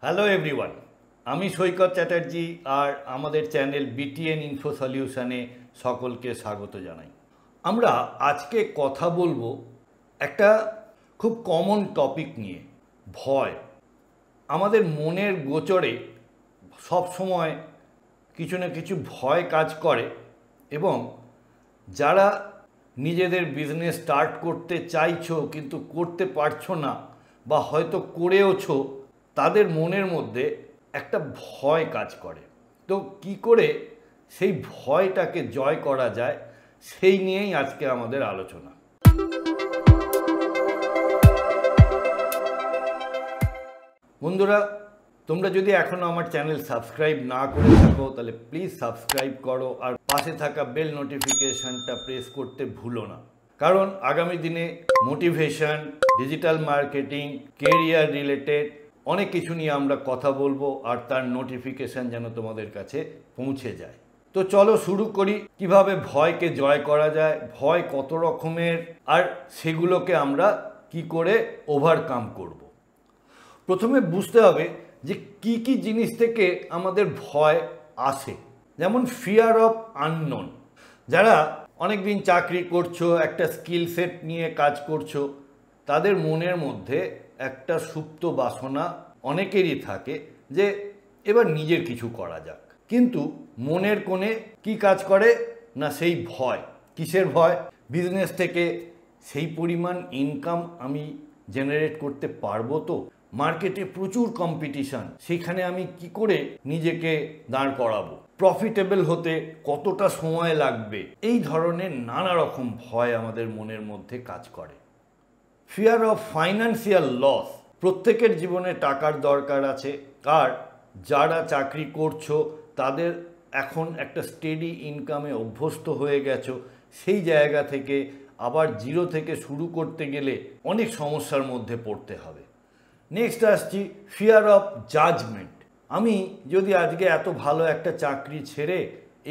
Hello everyone, আমি সৈকত চ্যাটার্জি আর আমাদের channel BTN info সলিউশনে সকলকে স্বাগত জানাই। আমরা আজকে কথা বলবো একটা খুব কমন টপিক নিয়ে, ভয়। আমাদের মনের গোচরে সব সময় কিছু না কিছু ভয় কাজ করে এবং যারা নিজেদের বিজনেস স্টার্ট করতে চাইছো কিন্তু করতে পারছো না বা হয়তো করেওছো, তাদের মনের মধ্যে একটা ভয় কাজ করে। তো কি করে সেই ভয়টাকে জয় করা যায় সেই নিয়েই আজকে আমাদের আলোচনা। বন্ধুরা, তোমরা যদি এখনও আমার চ্যানেল সাবস্ক্রাইব না করে থাকো তাহলে প্লিজ সাবস্ক্রাইব করো আর পাশে থাকা বেল নোটিফিকেশনটা প্রেস করতে ভুলো না, কারণ আগামী দিনে motivation, digital marketing, career related অনেক কিছু নিয়ে আমরা কথা বলবো আর তার নোটিফিকেশন যেন তোমাদের কাছে পৌঁছে যায়। তো চলো শুরু করি, কিভাবে ভয়কে জয় করা যায়, ভয় কত রকমের আর সেগুলোকে আমরা কি করে ওভারকাম করব। প্রথমে বুঝতে হবে যে কি কি জিনিস থেকে আমাদের ভয় আসে। যেমন ফিয়ার অফ আননোন। যারা অনেক দিন চাকরি করছো, একটা স্কিল সেট নিয়ে কাজ করছো, তাদের মনের মধ্যে একটা সুপ্ত বাসনা অনেকেরই থাকে যে এবার নিজের কিছু করা যাক। কিন্তু মনের কোণে কি কাজ করে না, সেই ভয়। কিসের ভয়? বিজনেস থেকে সেই পরিমাণ ইনকাম আমি জেনারেট করতে পারবো তো? মার্কেটে প্রচুর কম্পিটিশন, সেখানে আমি কি করে নিজেকে দাঁড় করাবো? প্রফিটেবল হতে কতটা সময় লাগবে? এই ধরনের নানা রকম ভয় আমাদের মনের মধ্যে কাজ করে। Fear of financial loss. প্রত্যেকের জীবনে টাকার দরকার আছে, আর যারা চাকরি করছো তাদের এখন একটা স্টেডি ইনকামে অভ্যস্ত হয়ে গেছো, সেই জায়গা থেকে আবার জিরো থেকে শুরু করতে গেলে অনেক সমস্যার মধ্যে পড়তে হবে। নেক্সট আসছি ফিয়ার অফ জাজমেন্ট। আমি যদি আজকে এত ভালো একটা চাকরি ছেড়ে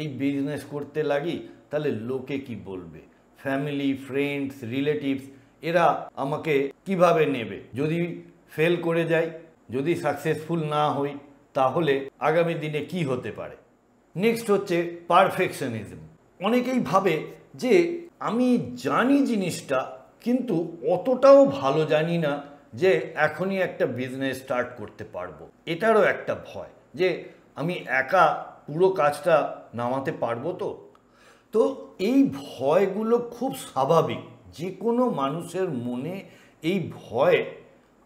এই বিজনেস করতে লাগি তাহলে লোকে কি বলবে? ফ্যামিলি, ফ্রেন্ডস, রিলেটিভস এরা আমাকে কিভাবে নেবে? যদি ফেল করে যাই, যদি সাকসেসফুল না হই, তাহলে আগামী দিনে কি হতে পারে? নেক্সট হচ্ছে পারফেকশনিজম। অনেকেই ভাবে যে আমি জানি জিনিসটা, কিন্তু অতটাও ভালো জানি না যে এখনই একটা বিজনেস স্টার্ট করতে পারবো। এটারও একটা ভয় যে আমি একা পুরো কাজটা নামাতে পারবো তো? তো এই ভয়গুলো খুব স্বাভাবিক, যে কোনো মানুষের মনে এই ভয়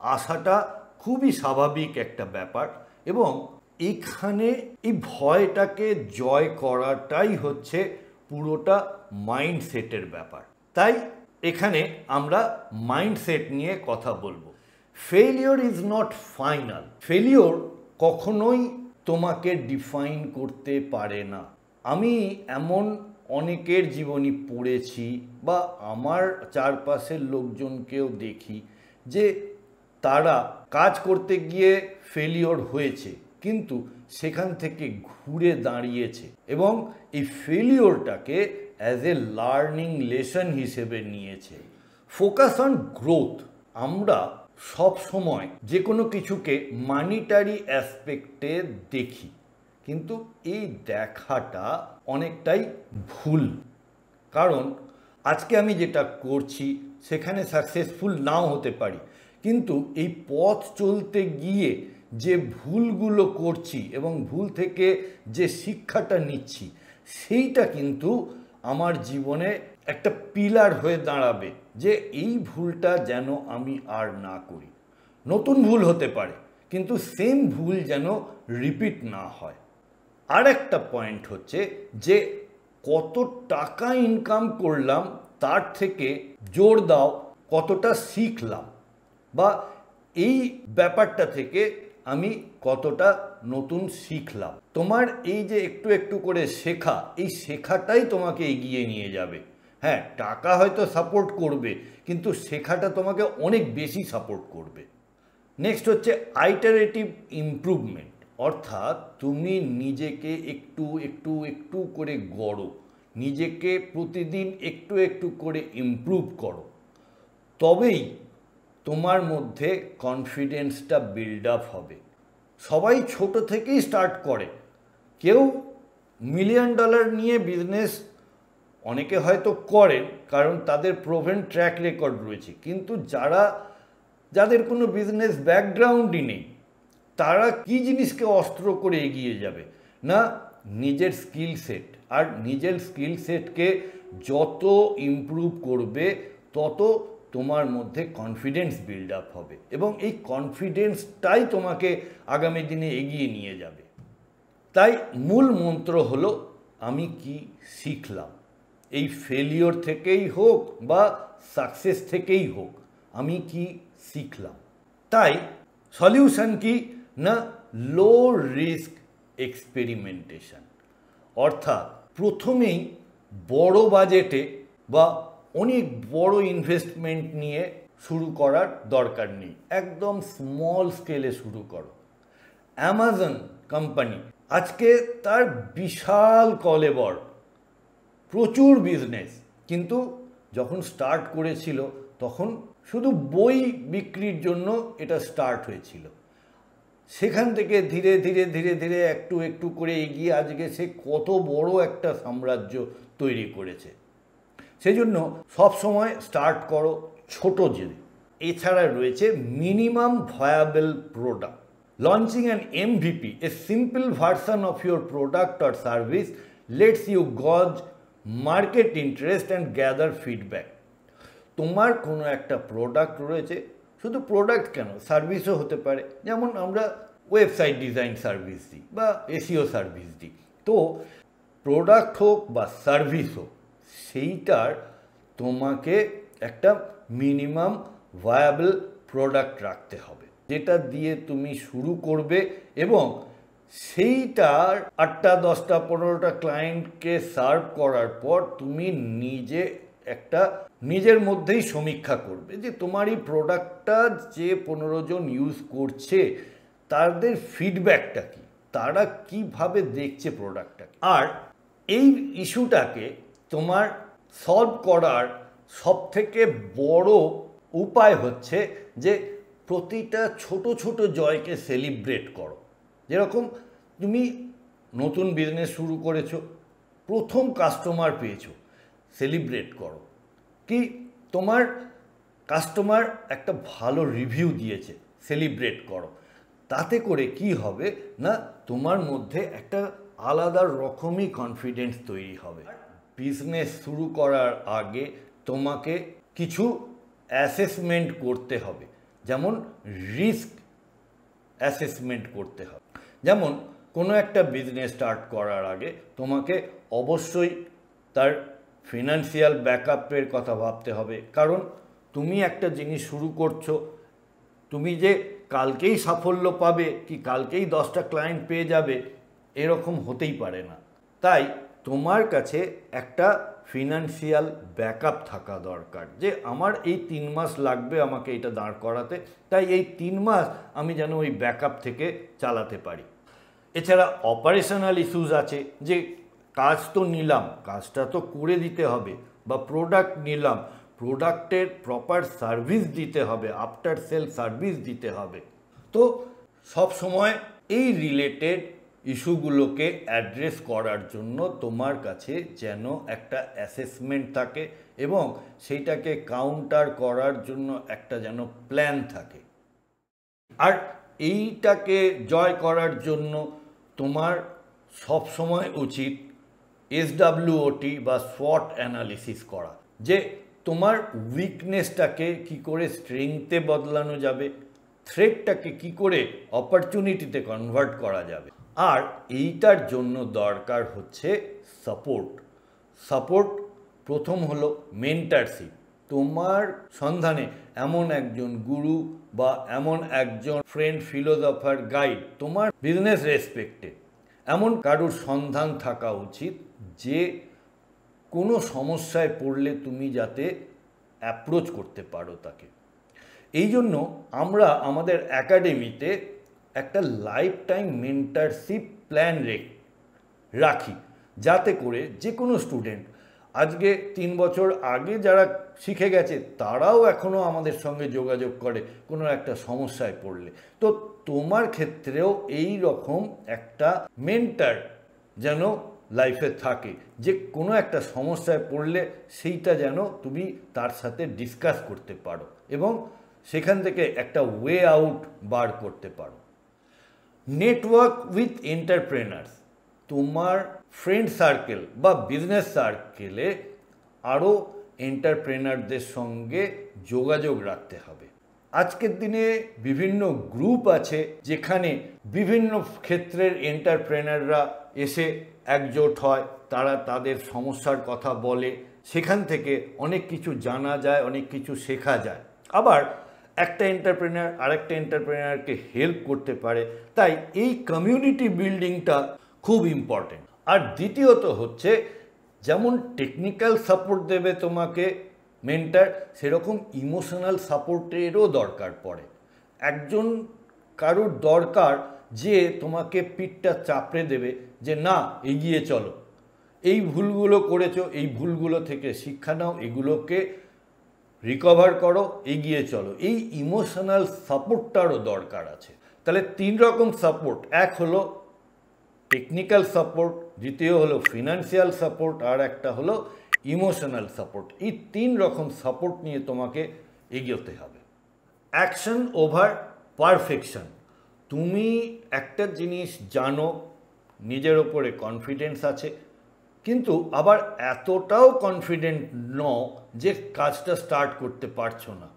আসাটা খুবই স্বাভাবিক একটা ব্যাপার, এবং এখানে এই ভয়টাকে জয় করাটাই হচ্ছে পুরোটা মাইন্ডসেটের ব্যাপার। তাই এখানে আমরা মাইন্ডসেট নিয়ে কথা বলবো। Failure is not final. Failure কখনোই তোমাকে ডিফাইন করতে পারে না। আমি এমন অনেকের জীবনী পড়েছি বা আমার চারপাশের লোকজনকেও দেখি যে তারা কাজ করতে গিয়ে ফেলিওর হয়েছে, কিন্তু সেখান থেকে ঘুরে দাঁড়িয়েছে এবং এই ফেলিওরটাকে অ্যাজ এ লার্নিং লেসন হিসেবে নিয়েছে। Focus on growth. আমরা সব সময় যে কোনো কিছুকে মানিটারি অ্যাসপেক্টে দেখি, কিন্তু এই দেখাটা অনেকটাই ভুল। কারণ আজকে আমি যেটা করছি সেখানে সাকসেসফুল নাও হতে পারি, কিন্তু এই পথ চলতে গিয়ে যে ভুলগুলো করছি এবং ভুল থেকে যে শিক্ষাটা নিচ্ছি, সেইটা কিন্তু আমার জীবনে একটা পিলার হয়ে দাঁড়াবে যে এই ভুলটা যেন আমি আর না করি। নতুন ভুল হতে পারে, কিন্তু সেম ভুল যেন রিপিট না হয়। আর একটা পয়েন্ট হচ্ছে যে কত টাকা ইনকাম করলাম তার থেকে জোর দাও কতটা শিখলাম, বা এই ব্যাপারটা থেকে আমি কতটা নতুন শিখলাম। তোমার এই যে একটু একটু করে শেখা, এই শেখাটাই তোমাকে এগিয়ে নিয়ে যাবে। হ্যাঁ, টাকা হয়তো সাপোর্ট করবে, কিন্তু শেখাটা তোমাকে অনেক বেশি সাপোর্ট করবে। নেক্সট হচ্ছে আইটারেটিভ ইমপ্রুভমেন্ট। অর্থাৎ তুমি নিজেকে একটু একটু একটু করে গড়ো, নিজেকে প্রতিদিন একটু একটু করে ইমপ্রুভ করো, তবেই তোমার মধ্যে কনফিডেন্সটা বিল্ড আপ হবে। সবাই ছোট থেকেই স্টার্ট করে। কেউ $1,000,000 নিয়ে বিজনেস অনেকে হয়তো করেন, কারণ তাদের প্রোভেন ট্র্যাক রেকর্ড রয়েছে। কিন্তু যাদের কোনো বিজনেস ব্যাকগ্রাউন্ডই নেই, তারা কি জিনিসকে অস্ত্র করে এগিয়ে যাবে না? নিজের স্কিল সেট। আর নিজের স্কিল সেটকে যত ইমপ্রুভ করবে তত তোমার মধ্যে কনফিডেন্স বিল্ড আপ হবে, এবং এই কনফিডেন্সটাই তোমাকে আগামী দিনে এগিয়ে নিয়ে যাবে। তাই মূল মন্ত্র হলো আমি কি শিখলাম। এই ফেলিওর থেকেই হোক বা সাকসেস থেকেই হোক, আমি কি শিখলাম। তাই সলিউশন কি না? Low risk experimentation. অর্থাৎ প্রথমেই বড় বাজেটে বা অনেক বড় ইনভেস্টমেন্ট নিয়ে শুরু করার দরকার নেই, একদম স্মল স্কেলে শুরু করো। অ্যামাজন কোম্পানি আজকে তার বিশাল কলেবর, প্রচুর বিজনেস, কিন্তু যখন স্টার্ট করেছিল তখন শুধু বই বিক্রির জন্য এটা স্টার্ট হয়েছিল। সেখান থেকে ধীরে ধীরে ধীরে ধীরে একটু একটু করে এগিয়ে আজকে সে কত বড় একটা সাম্রাজ্য তৈরি করেছে। সেজন্য সবসময় স্টার্ট করো ছোট জেনে। এছাড়া রয়েছে minimum viable product. Launching an MVP, a simple version of your product or service, lets you gauge market interest and gather feedback. তোমার কোনো একটা প্রোডাক্ট রয়েছে, শুধু প্রোডাক্ট কেন, সার্ভিসও হতে পারে। যেমন আমরা ওয়েবসাইট ডিজাইন সার্ভিস দিই বা SEO সার্ভিস দিই। তো প্রোডাক্ট হোক বা সার্ভিস হোক, সেইটার তোমাকে একটা মিনিমাম ভায়াবল প্রোডাক্ট রাখতে হবে, যেটা দিয়ে তুমি শুরু করবে এবং সেইটার 8টা 10টা 15টা ক্লায়েন্টকে সার্ভ করার পর তুমি নিজের মধ্যেই সমীক্ষা করবে যে তোমার এই প্রোডাক্টটা যে 15 জন ইউজ করছে তাদের ফিডব্যাকটা কি, তারা কিভাবে দেখছে প্রোডাক্টটাকে। আর এই ইস্যুটাকে তোমার সলভ করার সবথেকে বড় উপায় হচ্ছে যে প্রতিটা ছোট ছোট জয়কে সেলিব্রেট করো। যেরকম তুমি নতুন বিজনেস শুরু করেছো, প্রথম কাস্টমার পেয়েছো, সেলিব্রেট করো। কি তোমার কাস্টমার একটা ভালো রিভিউ দিয়েছে, সেলিব্রেট করো। তাতে করে কি হবে না, তোমার মধ্যে একটা আলাদা রকমই কনফিডেন্স তৈরি হবে। বিজনেস শুরু করার আগে তোমাকে কিছু অ্যাসেসমেন্ট করতে হবে, যেমন রিস্ক অ্যাসেসমেন্ট করতে হবে। যেমন কোনো একটা বিজনেস স্টার্ট করার আগে তোমাকে অবশ্যই তার ফিনান্সিয়াল ব্যাকআপের কথা ভাবতে হবে, কারণ তুমি একটা জিনিস শুরু করছো, তুমি যে কালকেই সাফল্য পাবে কি কালকেই 10টা ক্লায়েন্ট পেয়ে যাবে এরকম হতেই পারে না। তাই তোমার কাছে একটা ফিনান্সিয়াল ব্যাকআপ থাকা দরকার, যে আমার এই 3 মাস লাগবে আমাকে এটা দাঁড় করাতে, তাই এই 3 মাস আমি যেন ওই ব্যাকআপ থেকে চালাতে পারি। এছাড়া অপারেশনাল ইস্যুস আছে, যে কাজ তো নিলাম, কাজটা তো করে দিতে হবে, বা প্রোডাক্ট নিলাম, প্রোডাক্টের প্রপার সার্ভিস দিতে হবে, আফটার সেল সার্ভিস দিতে হবে। তো সব সময় এই রিলেটেড ইস্যুগুলোকে অ্যাড্রেস করার জন্য তোমার কাছে যেন একটা অ্যাসেসমেন্ট থাকে এবং সেইটাকে কাউন্টার করার জন্য একটা যেন প্ল্যান থাকে। আর এইটাকে জয় করার জন্য তোমার সব সময় উচিত SWOT বা SWOT অ্যানালিসিস করা, যে তোমার উইকনেসটাকে কি করে স্ট্রেংথে বদলানো যাবে, থ্রেটটাকে কি করে অপরচুনিটিতে কনভার্ট করা যাবে। আর এইটার জন্য দরকার হচ্ছে সাপোর্ট। প্রথম হলো মেন্টারশিপ। তোমার সন্ধানে এমন একজন গুরু বা এমন একজন ফ্রেন্ড, ফিলোসফার, গাইড, তোমার বিজনেস রেসপেক্টে এমন কারোর সন্ধান থাকা উচিত, যে কোনো সমস্যায় পড়লে তুমি যাতে অ্যাপ্রোচ করতে পারো তাকে। এই জন্য আমরা আমাদের একাডেমিতে একটা লাইফ টাইম মেন্টারশিপ প্ল্যান রাখি, যাতে করে যে কোনো স্টুডেন্ট আজকে 3 বছর আগে যারা শিখে গেছে তারাও এখনও আমাদের সঙ্গে যোগাযোগ করে কোনো একটা সমস্যায় পড়লে। তো তোমার ক্ষেত্রেও এই রকম একটা মেন্টর যেন লাইফে থাকে, যে কোনো একটা সমস্যায় পড়লে সেইটা যেন তুমি তার সাথে ডিসকাস করতে পারো এবং সেখান থেকে একটা ওয়ে আউট বার করতে পারো। Network with entrepreneurs. তোমার ফ্রেন্ড সার্কেল বা বিজনেস সার্কেলে আরও এন্টারপ্রেনারদের সঙ্গে যোগাযোগ রাখতে হবে। আজকের দিনে বিভিন্ন গ্রুপ আছে যেখানে বিভিন্ন ক্ষেত্রের এন্টারপ্রেনাররা এসে একজোট হয়, তারা তাদের সমস্যার কথা বলে, সেখান থেকে অনেক কিছু জানা যায়, অনেক কিছু শেখা যায়। আবার একটা এন্টারপ্রেনার আরেকটা এন্টারপ্রেনারকে হেল্প করতে পারে। তাই এই কমিউনিটি বিল্ডিংটা খুব ইম্পর্টেন্ট। আর দ্বিতীয়ত হচ্ছে, যেমন টেকনিক্যাল সাপোর্ট দেবে তোমাকে মেন্টর, সেরকম ইমোশনাল সাপোর্টেরও দরকার পড়ে। একজন কারোর দরকার যে তোমাকে পিঠটা চাপড়ে দেবে যে না, এগিয়ে চলো, এই ভুলগুলো করেছো, এই ভুলগুলো থেকে শিক্ষা নাও, এগুলোকে রিকভার করো, এগিয়ে চলো। এই ইমোশনাল সাপোর্টটারও দরকার আছে। তাহলে 3 রকম সাপোর্ট, এক হলো টেকনিক্যাল সাপোর্ট, দ্বিতীয় হলো ফিনান্সিয়াল সাপোর্ট, আর একটা হলো ইমোশনাল সাপোর্ট। এই 3 রকম সাপোর্ট নিয়ে তোমাকে এগোতে হবে। Action over perfection. তুমি একটা জিনিস জানো, নিজের ওপরে কনফিডেন্স আছে, কিন্তু আবার এতটাও কনফিডেন্ট নও যে কাজটা স্টার্ট করতে পারছো না,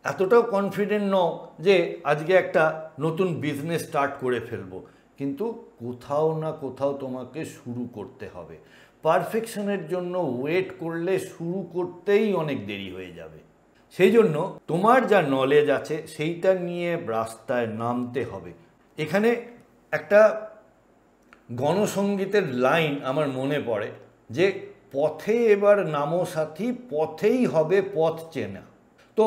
এতটাও কনফিডেন্ট নও যে আজকে একটা নতুন বিজনেস স্টার্ট করে ফেলবো, কিন্তু কোথাও না কোথাও তোমাকে শুরু করতে হবে। পারফেকশনের জন্য ওয়েট করলে শুরু করতেই অনেক দেরি হয়ে যাবে। সেই জন্য তোমার যা নলেজ আছে সেইটা নিয়ে রাস্তায় নামতে হবে। এখানে একটা গণসঙ্গীতের লাইন আমার মনে পড়ে যে, পথে এবার নামো সাথী, পথেই হবে পথ চেনা। তো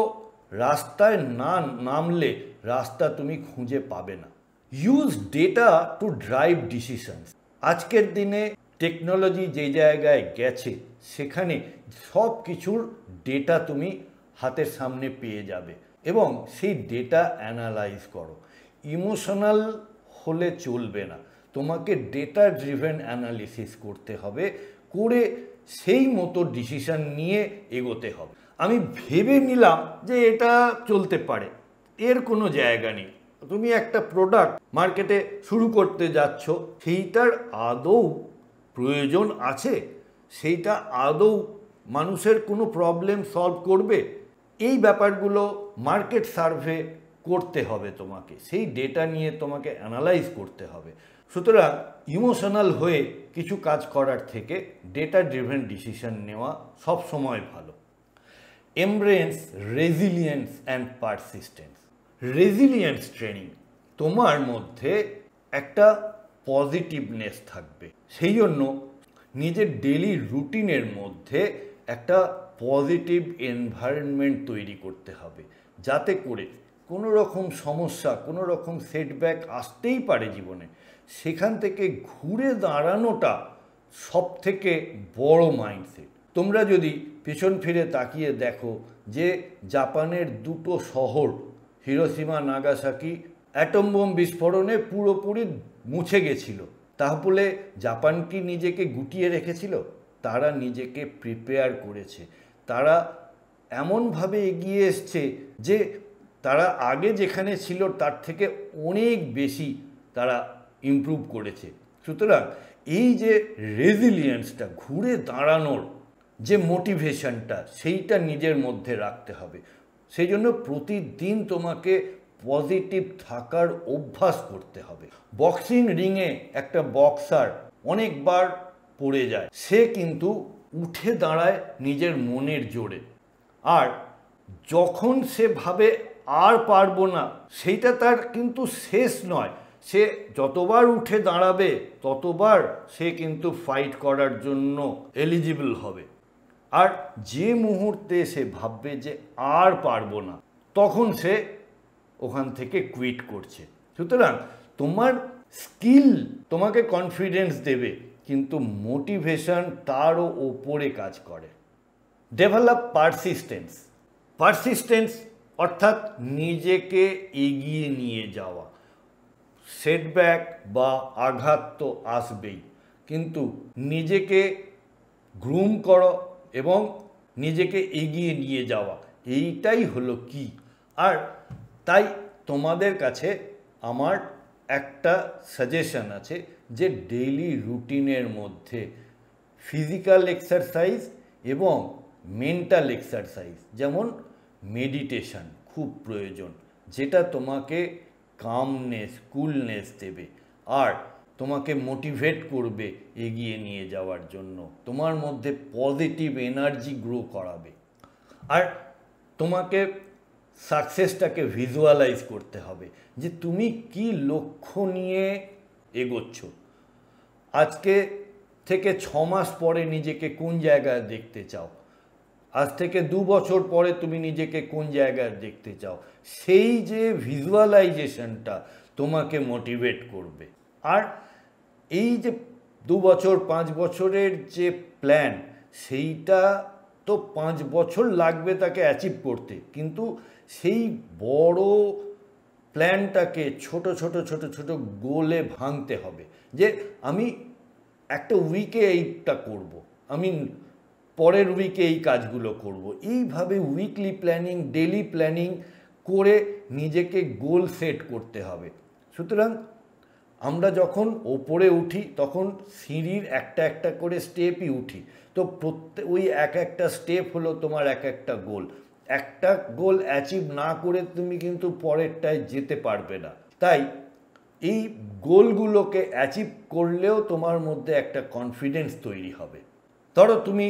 রাস্তায় না নামলে রাস্তা তুমি খুঁজে পাবে না। Use data to drive decisions. আজকের দিনে টেকনোলজি যে জায়গায় গেছে সেখানে সব কিছুর ডেটা তুমি হাতের সামনে পেয়ে যাবে এবং সেই ডেটা অ্যানালাইজ করো। ইমোশনাল হলে চলবে না, তোমাকে ডেটা ড্রিভেন অ্যানালিসিস করতে হবে, করে সেই মতো ডিসিশন নিয়ে এগোতে হবে। আমি ভেবে নিলাম যে এটা চলতে পারে, এর কোনো জায়গা নেই। তুমি একটা প্রোডাক্ট মার্কেটে শুরু করতে যাচ্ছ, সেইটার আদৌ প্রয়োজন আছে, সেইটা আদৌ মানুষের কোনো প্রবলেম সলভ করবে, এই ব্যাপারগুলো মার্কেট সার্ভে করতে হবে তোমাকে, সেই ডেটা নিয়ে তোমাকে অ্যানালাইজ করতে হবে। সুতরাং ইমোশনাল হয়ে কিছু কাজ করার থেকে ডেটা ড্রিভেন ডিসিশন নেওয়া সবসময় ভালো। Embrace resilience and persistence. Resilience training, তোমার মধ্যে একটা পজিটিভনেস থাকবে, সেই জন্য নিজের ডেলি রুটিনের মধ্যে একটা পজিটিভ এনভায়রনমেন্ট তৈরি করতে হবে, যাতে করে কোনো রকম সমস্যা, কোনো রকম সেটব্যাক আসতেই পারে জীবনে, সেখান থেকে ঘুরে দাঁড়ানোটা সব থেকে বড় মাইন্ডসেট। তোমরা যদি পেছন ফিরে তাকিয়ে দেখো যে জাপানের 2টো শহর হিরোশিমা নাগাসাকি অ্যাটম বোম বিস্ফোরণে পুরোপুরি মুছে গেছিল, তাহলে জাপান কি নিজেকে গুটিয়ে রেখেছিল? তারা নিজেকে প্রিপেয়ার করেছে, তারা এমনভাবে এগিয়ে এসছে যে তারা আগে যেখানে ছিল তার থেকে অনেক বেশি তারা ইমপ্রুভ করেছে। সুতরাং এই যে রেজিলিয়েন্সটা, ঘুরে দাঁড়ানোর যে মোটিভেশনটা, সেইটা নিজের মধ্যে রাখতে হবে। সেই জন্য প্রতিদিন তোমাকে পজিটিভ থাকার অভ্যাস করতে হবে। বক্সিং রিংয়ে একটা বক্সার অনেকবার পড়ে যায়, সে কিন্তু উঠে দাঁড়ায় নিজের মনের জোরে, আর যখন সে ভাবে আর পারবো না, সেইটা তার কিন্তু শেষ নয়, সে যতবার উঠে দাঁড়াবে ততবার সে কিন্তু ফাইট করার জন্য এলিজিবল হবে। আর যে মুহূর্তে সে ভাববে যে আর পারবো না, তখন সে ওখান থেকে কুইট করছে। সুতরাং তোমার স্কিল তোমাকে কনফিডেন্স দেবে, কিন্তু মোটিভেশন তারও ওপরে কাজ করে। Develop persistence. পারসিস্টেন্স অর্থাৎ নিজেকে এগিয়ে নিয়ে যাওয়া। সেটব্যাক বা আঘাত তো আসবেই, কিন্তু নিজেকে গ্রুম করো এবং নিজেকে এগিয়ে নিয়ে যাওয়া, এইটাই হলো কি। আর তাই তোমাদের কাছে আমার একটা সাজেশন আছে যে ডেইলি রুটিনের মধ্যে ফিজিক্যাল এক্সারসাইজ এবং মেন্টাল এক্সারসাইজ যেমন মেডিটেশন খুব প্রয়োজন, যেটা তোমাকে কামনেস, কুলনেস দেবে আর তোমাকে মোটিভেট করবে এগিয়ে নিয়ে যাওয়ার জন্য, তোমার মধ্যে পজিটিভ এনার্জি গ্রো করাবে। আর তোমাকে সাকসেসটাকে ভিজুয়ালাইজ করতে হবে যে তুমি কি লক্ষ্য নিয়ে এগোচ্ছ। আজকে থেকে 6 মাস পরে নিজেকে কোন জায়গায় দেখতে চাও, আজ থেকে 2 বছর পরে তুমি নিজেকে কোন জায়গায় দেখতে চাও, সেই যে ভিজুয়ালাইজেশনটা তোমাকে মোটিভেট করবে। আর এই যে 2 বছর 5 বছরের যে প্ল্যান, সেইটা তো 5 বছর লাগবে তাকে অ্যাচিভ করতে, কিন্তু সেই বড় প্ল্যানটাকে ছোট ছোট ছোট ছোট গোলে ভাঙতে হবে। যে আমি একটা উইকে এইটা করব, আমি পরের উইকে এই কাজগুলো করব, এইভাবে উইকলি প্ল্যানিং, ডেলি প্ল্যানিং করে নিজেকে গোল সেট করতে হবে। সুতরাং আমরা যখন ওপরে উঠি তখন সিঁড়ির একটা একটা করে স্টেপই উঠি, তো ওই এক একটা স্টেপ হলো তোমার এক একটা গোল। একটা গোল অ্যাচিভ না করে তুমি কিন্তু পরেরটায় যেতে পারবে না। তাই এই গোলগুলোকে অ্যাচিভ করলেও তোমার মধ্যে একটা কনফিডেন্স তৈরি হবে। ধরো তুমি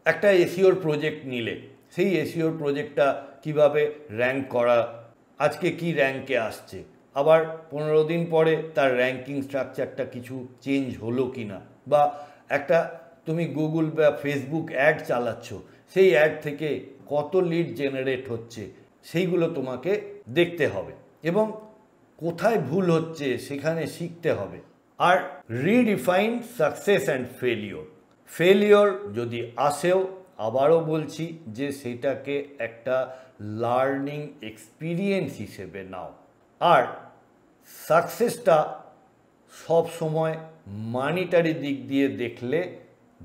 একটা এসইওর প্রজেক্ট নিলে, সেই এসইওর প্রজেক্টটা কিভাবে র্যাঙ্ক করা, আজকে কি র্যাঙ্কে আসছে, আবার 15 দিন পরে তার র্যাঙ্কিং স্ট্রাকচারটা কিছু চেঞ্জ হলো কি না, বা একটা তুমি গুগল বা ফেসবুক অ্যাড চালাচ্ছ, সেই অ্যাড থেকে কত লিড জেনারেট হচ্ছে, সেইগুলো তোমাকে দেখতে হবে এবং কোথায় ভুল হচ্ছে সেখানে শিখতে হবে। আর redefine success and failure. Failure যদি আসেও, আবারও বলছি যে সেটাকে একটা লার্নিং এক্সপিরিয়েন্স হিসেবে নাও। আর সাকসেসটা সব সময় মানিটারি দিক দিয়ে দেখলে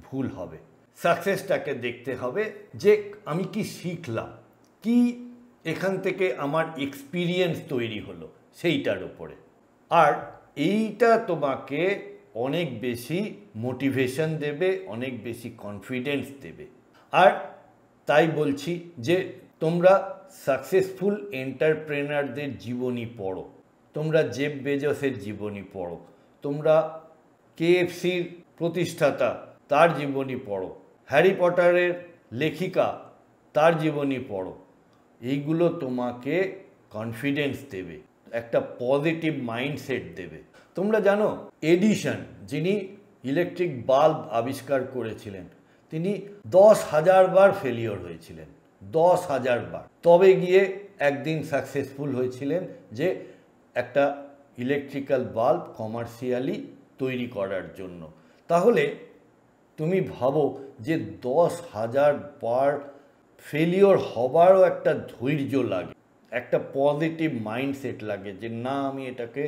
ভুল হবে। সাকসেসটাকে দেখতে হবে যে আমি কি শিখলাম, কি এখান থেকে আমার এক্সপিরিয়েন্স তৈরি হলো, সেইটার উপরে। আর এইটা তোমাকে অনেক বেশি মোটিভেশন দেবে, অনেক বেশি কনফিডেন্স দেবে। আর তাই বলছি যে তোমরা সাকসেসফুল এন্টারপ্রেনারদের জীবনী পড়ো, তোমরা জেফ বেজোসের জীবনী পড়ো, তোমরা কেএফসির প্রতিষ্ঠাতা তার জীবনী পড়ো, হ্যারি পটারের লেখিকা তার জীবনী পড়ো। এইগুলো তোমাকে কনফিডেন্স দেবে, একটা পজিটিভ মাইন্ডসেট দেবে। তোমরা জানো এডিসন, যিনি ইলেকট্রিক বাল্ব আবিষ্কার করেছিলেন, তিনি 10,000 বার ফেলিওর হয়েছিলেন, 10,000 বার, তবে গিয়ে একদিন সাকসেসফুল হয়েছিলেন যে একটা ইলেকট্রিক্যাল বাল্ব কমার্শিয়ালি তৈরি করার জন্য। তাহলে তুমি ভাবো যে 10,000 বার ফেলিওর হবারও একটা ধৈর্য লাগে, একটা পজিটিভ মাইন্ডসেট লাগে যে না আমি এটাকে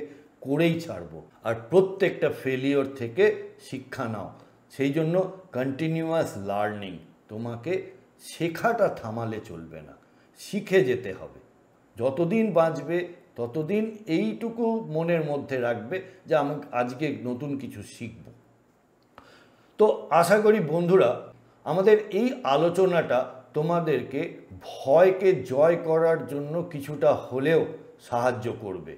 করেই ছাড়বো। আর প্রত্যেকটা ফেলিওর থেকে শিক্ষা নাও। সেই জন্য কন্টিনিউয়াস লার্নিং, তোমাকে শেখাটা থামালে চলবে না, শিখে যেতে হবে। যতদিন বাঁচবে ততদিন এইটুকু মনের মধ্যে রাখবে যে আমি আজকে নতুন কিছু শিখব। তো আশা করি বন্ধুরা আমাদের এই আলোচনাটা তোমাদেরকে ভয়কে জয় করার জন্য কিছুটা হলেও সাহায্য করবে।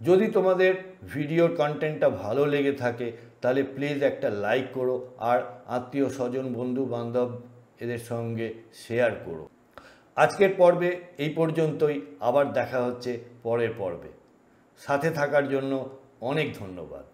যদি তোমাদের ভিডিওর কন্টেন্টটা ভালো লেগে থাকে তাহলে প্লিজ একটা লাইক করো আর আত্মীয় স্বজন, বন্ধু বান্ধব এদের সঙ্গে শেয়ার করো। আজকের পর্বে এই পর্যন্তই, আবার দেখা হচ্ছে পরের পর্বে। সাথে থাকার জন্য অনেক ধন্যবাদ।